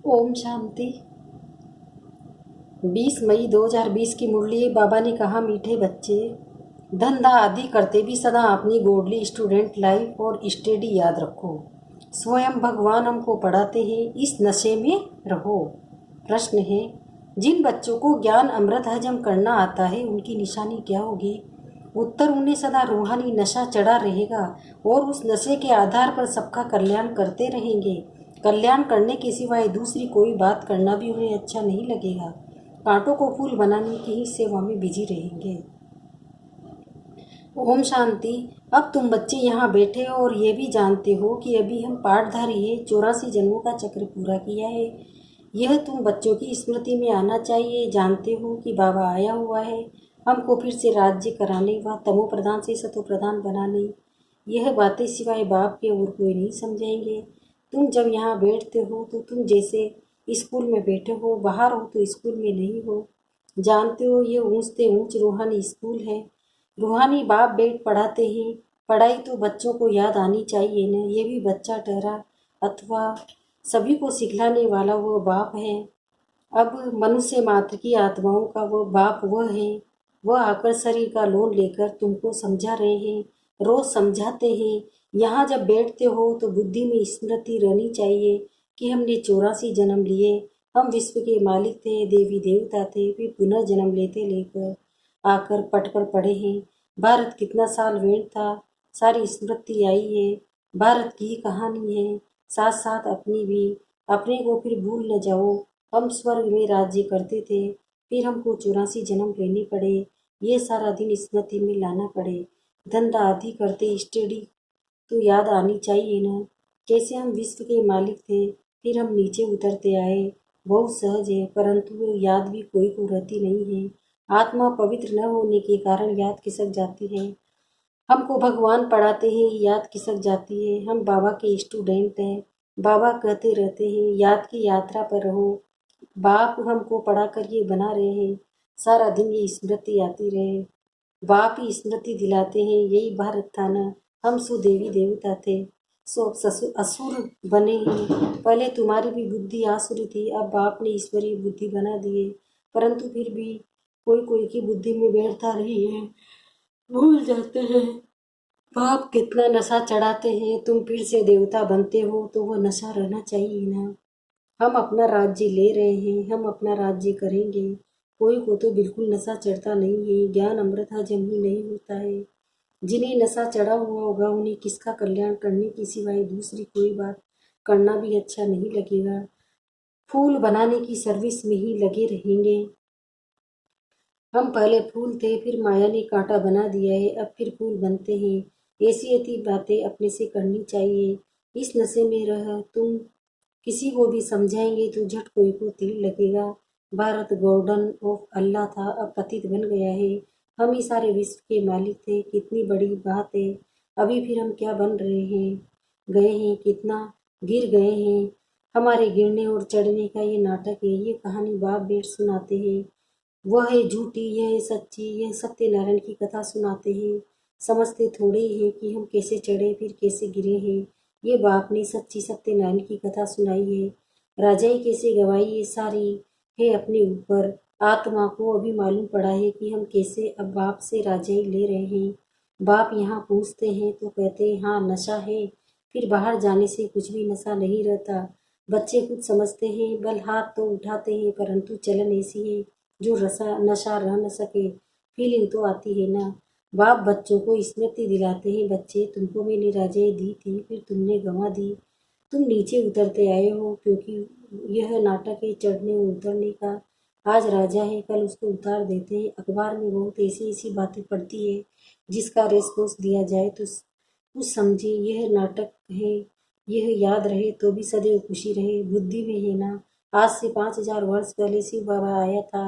ओम शांति। 20 मई 2020 की मुरली। बाबा ने कहा, मीठे बच्चे, धंधा आदि करते भी सदा अपनी गोडली स्टूडेंट लाइफ और स्टडी याद रखो। स्वयं भगवान हमको पढ़ाते हैं, इस नशे में रहो। प्रश्न है, जिन बच्चों को ज्ञान अमृत हजम करना आता है उनकी निशानी क्या होगी? उत्तर, उन्हें सदा रूहानी नशा चढ़ा रहेगा और उस नशे के आधार पर सबका कल्याण करते रहेंगे। कल्याण करने के सिवाय दूसरी कोई बात करना भी उन्हें अच्छा नहीं लगेगा। कांटों को फूल बनाने की ही सेवा में बिजी रहेंगे। ओम शांति। अब तुम बच्चे यहाँ बैठे हो और ये भी जानते हो कि अभी हम पाठधारी है, 84 जन्मों का चक्र पूरा किया है। यह तुम बच्चों की स्मृति में आना चाहिए। जानते हो कि बाबा आया हुआ है हमको फिर से राज्य कराने व तमो प्रधान से सतो प्रधान बनाने। यह बातें सिवाय बाप के और कोई नहीं समझाएंगे। तुम जब यहाँ बैठते हो तो तुम जैसे स्कूल में बैठे हो, बाहर हो तो स्कूल में नहीं हो। जानते हो, ये ऊंच से ऊंच रूहानी स्कूल है। रूहानी बाप बेट पढ़ाते हैं। पढ़ाई तो बच्चों को याद आनी चाहिए न। ये भी बच्चा ठहरा अथवा सभी को सिखलाने वाला वो बाप है। अब मनुष्य मात्र की आत्माओं का वो बाप वह है। वह आकर शरीर का लोन लेकर तुमको समझा रहे हैं, रोज समझाते हैं। यहाँ जब बैठते हो तो बुद्धि में स्मृति रहनी चाहिए कि हमने 84 जन्म लिए। हम विश्व के मालिक थे, देवी देवता थे, फिर पुनः जन्म लेते लेकर आकर पट पर पड़े हैं। भारत कितना साल वेंट था, सारी स्मृति आई है। भारत की कहानी है, साथ साथ अपनी भी। अपने को फिर भूल न जाओ। हम स्वर्ग में राज्य करते थे, फिर हमको 84 जन्म लेने पड़े। ये सारा दिन स्मृति में लाना पड़े। धंधा आदि करते स्टडी तो याद आनी चाहिए ना। कैसे हम विश्व के मालिक थे, फिर हम नीचे उतरते आए। बहुत सहज है, परंतु वो याद भी कोई को रहती नहीं है। आत्मा पवित्र न होने के कारण याद खिसक जाती है। हमको भगवान पढ़ाते हैं, याद खिसक जाती है। हम बाबा के स्टूडेंट हैं। बाबा कहते रहते हैं, याद की यात्रा पर रहो। बाप हमको पढ़ा कर ये बना रहे हैं, सारा दिन ये स्मृति आती रहे। बाप ही स्मृति दिलाते हैं, यही भारत था ना। हम सुदेवी देवता थे, सो अब ससुर असुर बने हैं। पहले तुम्हारी भी बुद्धि आसुरी थी, अब बाप ने ईश्वरीय बुद्धि बना दी है। परंतु फिर भी कोई कोई की बुद्धि में बैठता रही है, भूल जाते हैं। बाप कितना नशा चढ़ाते हैं। तुम फिर से देवता बनते हो तो वो नशा रहना चाहिए ना। हम अपना राज्य ले रहे हैं, हम अपना राज्य करेंगे। कोई को तो बिल्कुल नशा चढ़ता नहीं है। ज्ञान अमृत हजम ही नहीं होता है। जिन्हें नशा चढ़ा हुआ होगा उन्हें किसका कल्याण करने की सिवाय दूसरी कोई बात करना भी अच्छा नहीं लगेगा। फूल बनाने की सर्विस में ही लगे रहेंगे। हम पहले फूल थे, फिर माया ने कांटा बना दिया है, अब फिर फूल बनते हैं। ऐसी ऐसी बातें अपने से करनी चाहिए। इस नशे में रह तुम किसी को भी समझाएंगे तो झट कोई को तिल लगेगा। भारत गॉर्डन ऑफ अल्लाह था, अब पतित बन गया है। हम ही सारे विश्व के मालिक थे, कितनी बड़ी बात है। अभी फिर हम क्या बन रहे हैं, गए हैं, कितना गिर गए हैं। हमारे गिरने और चढ़ने का ये नाटक है। ये कहानी बाप बेट सुनाते हैं। वह है झूठी, यह है सच्ची। यह सत्यनारायण की कथा सुनाते हैं। समझते थोड़े ही हैं कि हम कैसे चढ़े फिर कैसे गिरे हैं। ये बाप ने सच्ची सत्यनारायण की कथा सुनाई है। राजाई कैसे गवाई ये सारी है अपने ऊपर। आत्मा को अभी मालूम पड़ा है कि हम कैसे अब बाप से राजाई ले रहे हैं। बाप यहाँ पूछते हैं तो कहते हैं, हाँ नशा है। फिर बाहर जाने से कुछ भी नशा नहीं रहता। बच्चे कुछ समझते हैं, बल हाथ तो उठाते हैं, परंतु चलन ऐसी है जो नशा रह न सके। फीलिंग तो आती है ना। बाप बच्चों को स्मृति दिलाते हैं, बच्चे तुमको मैंने राजाएं दी थी, फिर तुमने गंवा दी। तुम नीचे उतरते आए हो, क्योंकि यह नाटक है चढ़ने और उतरने का। आज राजा है, कल उसको उतार देते हैं। अखबार में बहुत ऐसी ऐसी बातें पढ़ती है जिसका रेस्पॉन्स दिया जाए तो कुछ समझे। यह नाटक है, यह याद रहे तो भी सदैव खुशी रहे। बुद्धि में है ना। आज से 5000 वर्ष पहले शिव बाबा आया था,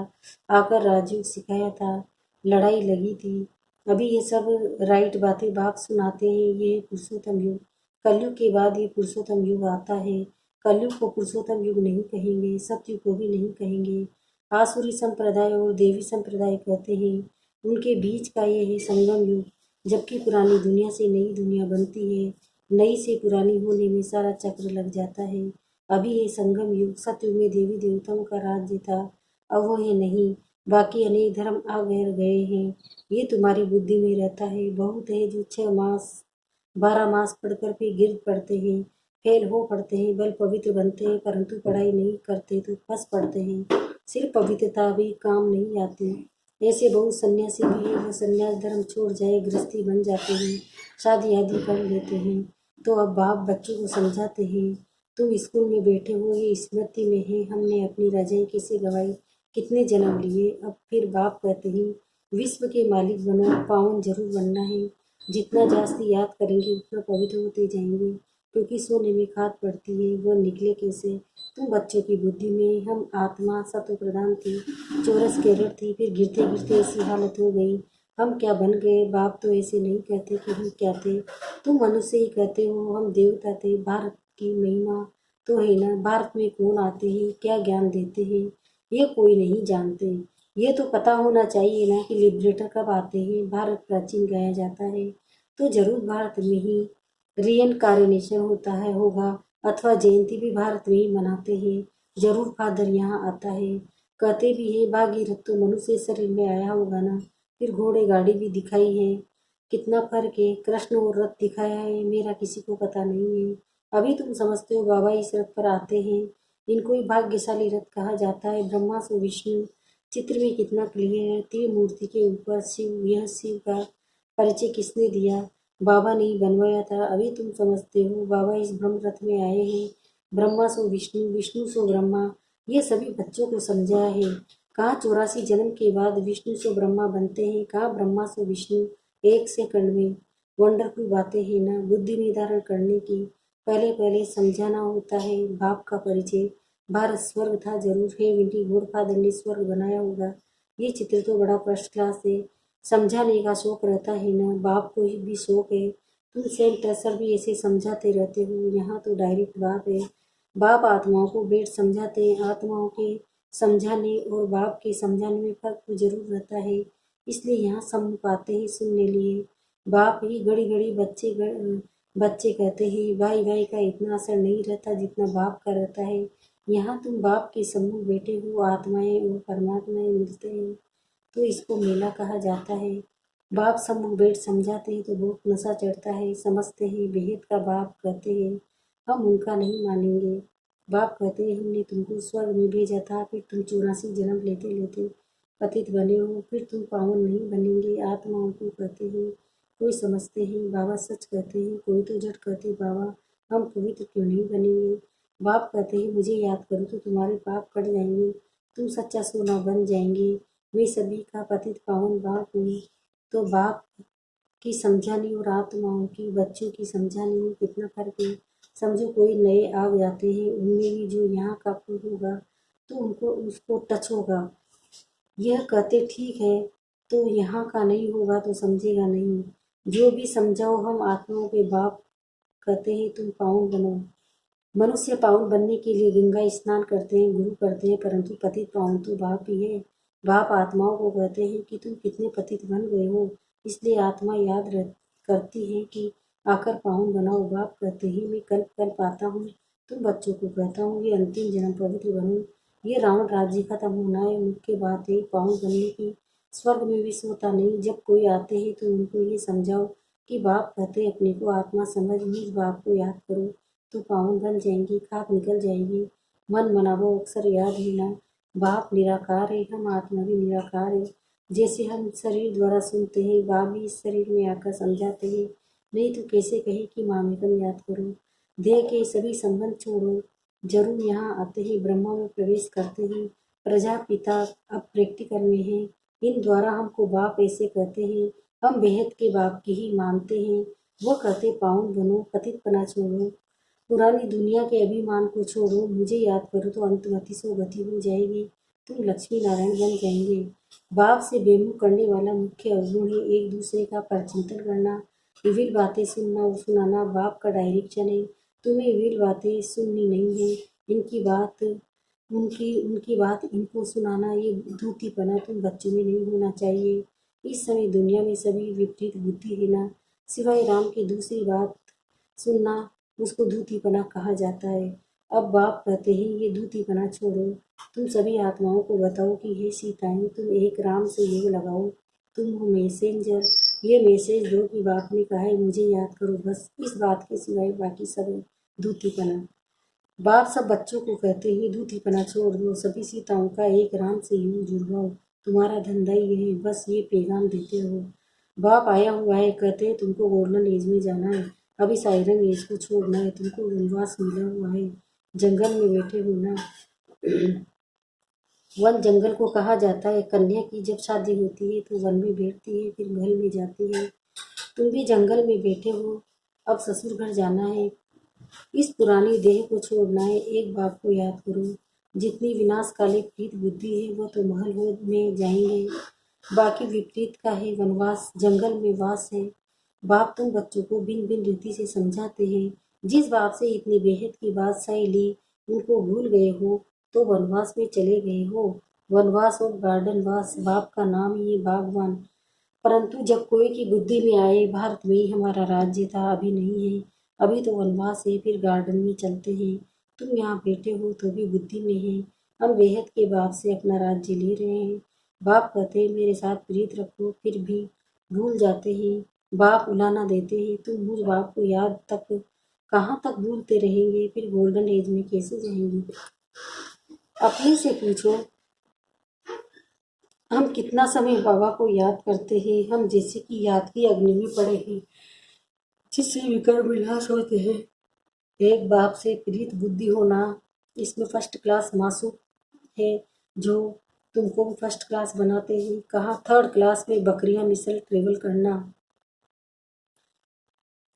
आकर राजयोग सिखाया था, लड़ाई लगी थी। अभी ये सब राइट बातें बाप सुनाते हैं। ये पुरुषोत्तम युग, कलयुग के बाद ये पुरुषोत्तम युग आता है। कलयुग को पुरुषोत्तम युग नहीं कहेंगे, सतयुग को भी नहीं कहेंगे। आसुरी संप्रदाय और देवी संप्रदाय कहते हैं, उनके बीच का ये है संगम युग। जबकि पुरानी दुनिया से नई दुनिया बनती है, नई से पुरानी होने में सारा चक्र लग जाता है। अभी है संगम युग, सतयुग में देवी देवताओं का राज्य था, अब वो है नहीं। बाकी अनेक धर्म आ गए हैं, ये तुम्हारी बुद्धि में रहता है। बहुत है जो 6 मास 12 मास पढ़कर फिर गिर पड़ते हैं, फेल हो पड़ते हैं, बल पवित्र बनते हैं, परंतु पढ़ाई नहीं करते तो फंस पड़ते हैं। सिर्फ पवित्रता भी काम नहीं आती। ऐसे बहुत सन्यासी भी हैं, वो सन्यास धर्म छोड़ जाए गृहस्थी बन जाते हैं, शादी आदि कर लेते हैं। तो अब बाप बच्चों को समझाते हैं, तुम स्कूल में बैठे हो, ये स्मृति में है हमने अपनी रजाई कैसे गवाई, कितने जन्म लिए। अब फिर बाप कहते हैं, विश्व के मालिक बनो, पावन जरूर बनना है। जितना जास्ती याद करेंगे उतना पवित्र होते जाएंगे, क्योंकि सोने में खाद पड़ती है, वह निकले कैसे। तुम बच्चों की बुद्धि में हम आत्मा सत्व प्रधान थी, चौरस कैरेट थी, फिर गिरते गिरते ऐसी हालत हो गई, हम क्या बन गए। बाप तो ऐसे नहीं कहते कि हम क्या थे, तुम मनुष्य ही कहते हो, हम देवता थे। भारत की महिमा तो है ना, भारत में कौन आते हैं, क्या ज्ञान देते हैं, ये कोई नहीं जानते। ये तो पता होना चाहिए ना कि लिबरेटर कब आते हैं। भारत प्राचीन गाया जाता है, तो जरूर भारत में ही रीइनकार्नेशन होता है होगा, अथवा जयंती भी भारत में ही मनाते हैं। जरूर फादर यहाँ आता है, कहते भी है भागीरथ तो मनुष्य शरीर में आया होगा ना। फिर घोड़े गाड़ी भी दिखाई है, कितना फर्क है। कृष्ण और रथ दिखाया है, मेरा किसी को पता नहीं है। अभी तुम समझते हो बाबा इस रथ पर आते हैं, इनको ही भाग्यशाली रथ कहा जाता है। ब्रह्मा से विष्णु चित्र में कितना क्लियर है, तीन मूर्ति के ऊपर शिव, यह शिव का परिचय किसने दिया, बाबा ने ही बनवाया था। अभी तुम समझते हो बाबा इस ब्रह्म रथ में आए हैं, ब्रह्मा सो विष्णु, विष्णु सो ब्रह्मा, ये सभी बच्चों को समझा है। कहाँ 84 जन्म के बाद विष्णु सो ब्रह्मा बनते हैं, कहाँ ब्रह्मा सो विष्णु एक सेकंड में। वंडरफुल बातें हैं ना, बुद्धि निर्धारण करने की पहले पहले समझाना होता है बाप का परिचय। भारत स्वर्ग था जरूर है, विंटी गॉड फादर ने स्वर्ग बनाया होगा। ये चित्र तो बड़ा फर्स्ट क्लास है, समझाने का शौक रहता है ना, बाप को भी शौक है। तुम सेंट टेसर भी ऐसे समझाते रहते हो, यहाँ तो डायरेक्ट बाप है। बाप आत्माओं को बैठ समझाते हैं, आत्माओं के समझाने और बाप के समझाने में फर्क तो जरूर रहता है, इसलिए यहाँ सम्मुख आते हैं सुनने लिए। बाप ही घड़ी घड़ी बच्चे कहते हैं, भाई भाई का इतना असर नहीं रहता जितना बाप का रहता है। यहाँ तुम बाप के सम्मुख बैठे हो, आत्माएं और परमात्माएं मिलते हैं, तो इसको मेला कहा जाता है। बाप सम्मुख बैठ समझाते हैं तो बहुत नशा चढ़ता है, समझते हैं बेहद का बाप कहते हैं, हम उनका नहीं मानेंगे। बाप कहते हैं हमने तुमको स्वर्ग में भेजा था, फिर तुम 84 जन्म लेते लेते पतित बने हो, फिर तुम पावन नहीं बनेंगे। आत्माओं को कहते हैं, कोई समझते हैं बाबा सच कहते हैं, कोई तो झट कहते बाबा हम पवित्र क्यों नहीं बनेंगे। बाप कहते हैं मुझे याद करो तो तुम्हारे पाप कट जाएंगे, तुम सच्चा सोना बन जाएंगे। वे सभी का पतित पावन बाप हूँ। तो बाप की समझाने और आत्माओं की बच्चों की समझाने में कितना फर्क है। समझो कोई नए आ जाते हैं, उनमें भी जो यहाँ का फूल होगा तो उनको उसको टच होगा, यह कहते ठीक है, तो यहाँ का नहीं होगा तो समझेगा नहीं। जो भी समझाओ हम आत्माओं के बाप कहते हैं तुम पावन बनो। मनुष्य पावन बनने के लिए गंगा स्नान करते हैं, गुरु करते हैं, परंतु पतित पावन तो बाप ही है। बाप आत्माओं को कहते हैं कि तुम कितने पतित बन गए हो, इसलिए आत्मा याद करती है कि आकर पावन बनाओ। बाप कहते हैं मैं कल्प कल्प आता हूँ, तुम बच्चों को कहता हूँ ये अंतिम जन्म पवित्र बनो। ये रावण राज्य खत्म होना है, मुख्य बात है पावन बनने की। स्वर्ग में विश्व होता नहीं, जब कोई आते हैं तो उनको ये समझाओ कि बाप कहते अपने को आत्मा समझ, निज बाप को याद करो तो पावन बन जाएंगी, खाक निकल जाएगी। मन मनावो अक्सर याद है ना, बाप निराकार है, हम आत्मा भी निराकार है। जैसे हम शरीर द्वारा सुनते हैं, बाप भी इस शरीर में आकर समझाते हैं, नहीं तो कैसे कहे कि मामेकम याद करो। देह के सभी संबंध छोड़ो, जरूर यहाँ आते ही ब्रह्मा में प्रवेश करते हैं। प्रजापिता अब प्रैक्टिकल में है, इन द्वारा हमको बाप ऐसे कहते हैं, हम बेहद के बाप की ही मानते हैं। वो कहते पावन बनो, पतितपना छोड़ो, पुरानी दुनिया के अभिमान को छोड़ो, मुझे याद करो तो अंतमति सो गति हो जाएगी, तुम लक्ष्मी नारायण बन जाएंगे। बाप से बेमुख करने वाला मुख्य अवगुण है एक दूसरे का परचिंतन करना, इविल बातें सुनना और सुनाना बाप का डायरेक्शन है। तुम्हें इविल बातें सुननी नहीं है, इनकी बात उनकी उनकी बात इनको सुनाना, ये धूतीपना तुम बच्चों में नहीं होना चाहिए। इस समय दुनिया में सभी विपरीत बुद्धि है ना, सिवाय राम की दूसरी बात सुनना उसको धूतीपना कहा जाता है। अब बाप कहते हैं ये दूतीपना छोड़ो, तुम सभी आत्माओं को बताओ कि हे सीताएं, तुम एक राम से योग लगाओ, तुम हो मैसेंजर, ये मैसेज दो कि बाप ने कहा है मुझे याद करो, बस इस बात के सिवाय बाकी सब है दूतीपना। बाप सब बच्चों को कहते हैं दूतीपना छोड़ दो, सभी सीताओं का एक राम से यूं जुड़वाओ, तुम्हारा धंधा ही है, बस ये पैगाम देते हो। बाप आया हुआ है, कहते हैं तुमको गोल्डन एज में जाना है, अभी साइरन एज को छोड़ना है, तुमको वनवास मिला हुआ है, जंगल में बैठे हो ना। वन जंगल को कहा जाता है, कन्या की जब शादी होती है तो वन में बैठती है, फिर महल में जाती है। तुम भी जंगल में बैठे हो, अब ससुर घर जाना है, इस पुरानी देह को छोड़ना है, एक बाप को याद करो, जितनी विनाशकालिक प्रीत बुद्धि है वो तो महल में जाएंगे, बाकी विपरीत का है वनवास, जंगल में वास है। बाप तुम बच्चों को भिन्न भिन्न रीति से समझाते हैं, जिस बाप से इतनी बेहद की बादशाही ली उनको भूल गए हो तो वनवास में चले गए हो। वनवास और गार्डन वास, बाप का नाम ही है बागवान। परंतु जब कोई की बुद्धि में आए भारत में ही हमारा राज्य था, अभी नहीं है, अभी तो वनवास है, फिर गार्डन में चलते हैं। तुम यहाँ बैठे हो तो भी बुद्धि में है, हम बेहद के बाप से अपना राज्य ले रहे हैं। बाप कहते हैं मेरे साथ प्रीत रखो, फिर भी भूल जाते हैं। बाप उलाना देते हैं, तुम मुझ बाप को याद तक कहाँ तक भूलते रहेंगे, फिर गोल्डन एज में कैसे जाएंगे। अपने से पूछो, हम कितना समय बाबा को याद करते हैं, हम जैसे कि याद की अग्नि में पड़े हैं, जिससे विकर विलास होते हैं। एक बाप से प्रीत बुद्धि होना, इसमें फर्स्ट क्लास मासूक है, जो तुमको फर्स्ट क्लास बनाते हैं। कहाँ थर्ड क्लास में बकरियां मिसल ट्रेवल करना,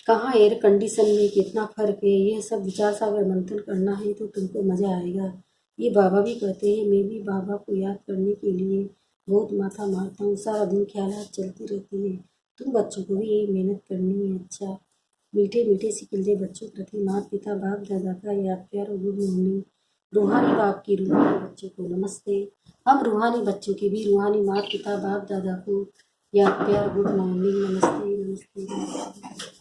कहाँ एयर कंडीशन में कितना फर्क है, यह सब विचार सागर मंथन करना है तो तुमको मज़ा आएगा। ये बाबा भी कहते हैं, मैं भी बाबा को याद करने के लिए बहुत माथा मारता हूँ, सारा दिन ख्यालात चलती रहती है। तुम बच्चों को भी यही मेहनत करनी है। अच्छा, मीठे मीठे सिकिलजे बच्चों प्रति माता पिता बाप दादा का याद प्यार और गुड मॉर्निंग। रूहानी बाप की रूहानी बच्चों को नमस्ते। हम रूहानी बच्चों की भी रूहानी माता पिता बाप दादा को याद प्यार गुड मॉर्निंग, नमस्ते नमस्ते।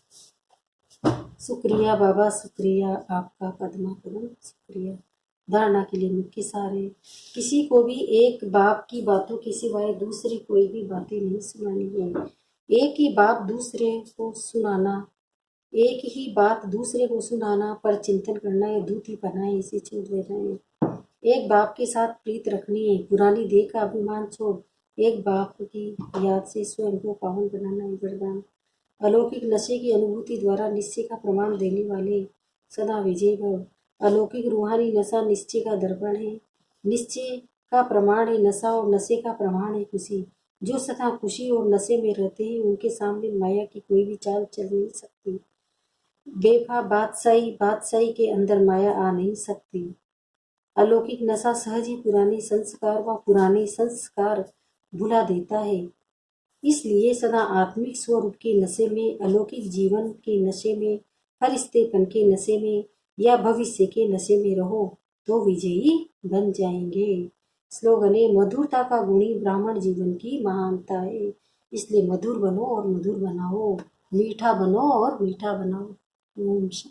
शुक्रिया बाबा, शुक्रिया आपका कदमा कदम शुक्रिया। धारणा के लिए मुख्य सारे, किसी को भी एक बाप की बातों के सिवाय दूसरी कोई भी बातें नहीं सुनानी है। एक ही बात दूसरे को सुनाना, एक ही बात दूसरे को सुनाना पर चिंतन करना है, दूती पना है, इसे छोड़ देना है। एक बाप के साथ प्रीत रखनी है, पुरानी देह का अभिमान छोड़ एक बाप की याद से स्वयं को पावन बनाना है। वरदान, अलौकिक नशे की अनुभूति द्वारा निश्चय का प्रमाण देने वाले सदा विजय भव। अलौकिक रूहानी नशा निश्चय का दर्पण है, निश्चय का प्रमाण है नशा और नशे का प्रमाण है खुशी। जो सदा खुशी और नशे में रहते हैं उनके सामने माया की कोई भी चाल चल नहीं सकती। बेफा बादशाही, बादशाही के अंदर माया आ नहीं सकती। अलौकिक नशा सहज ही पुराने संस्कार व पुराने संस्कार भुला देता है। इसलिए सदा आत्मिक स्वरूप के नशे में, अलौकिक जीवन के नशे में, फरिश्तेपन के नशे में या भविष्य के नशे में रहो तो विजयी बन जाएंगे। स्लोगन है, मधुरता का गुणी ब्राह्मण जीवन की महानता है, इसलिए मधुर बनो और मधुर बनाओ, मीठा बनो और मीठा बनाओ। ओम शांति।